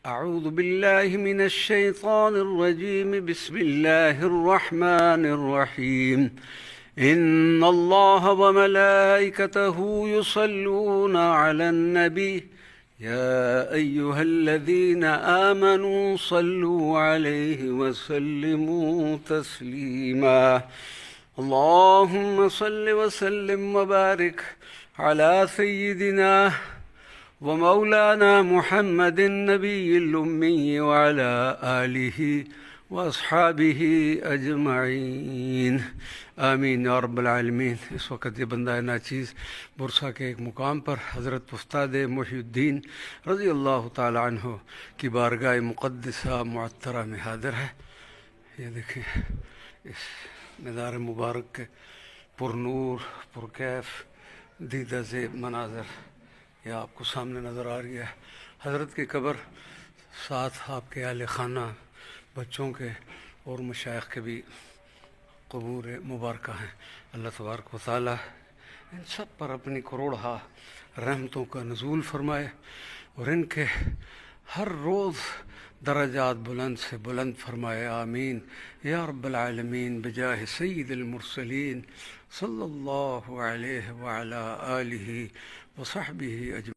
أعوذ بالله من الشيطان الرجيم. بسم الله الرحمن الرحيم. إن الله وملائكته يصلون على النبي يا أيها الذين آمنوا صلوا عليه وسلموا تسليما. اللهم صل وسلم وبارك على سيدنا ومولانا محمد النبي الأمي وعلى آله وأصحابه أجمعین آمین یا رب العالمین۔ اس وقت یہ بندہ ناچیز برسا کے ایک مقام پر حضرت استاد محی الدین رضی اللہ تعالی عنہ کی بارگاہ مقدسہ معطرہ میں حاضر ہے۔ یہ دیکھیں اس مزار مبارک کے پر نور پرکیف دیدہ زیب مناظر یہ آپ کو سامنے نظر آ رہی ہے۔ حضرت کی قبر ساتھ آپ کے اہل خانہ بچوں کے اور مشائخ کے بھی قبور مبارکہ ہیں۔ اللہ تبارک و تعالی ان سب پر اپنی کروڑہا رحمتوں کا نزول فرمائے اور ان کے ہر روز درجات بلند سے بلند فرمائے، آمین یا رب العالمین، بجاہ سید المرسلین صلی اللہ علیہ وعلی آلہ وصحبہ اجمعین۔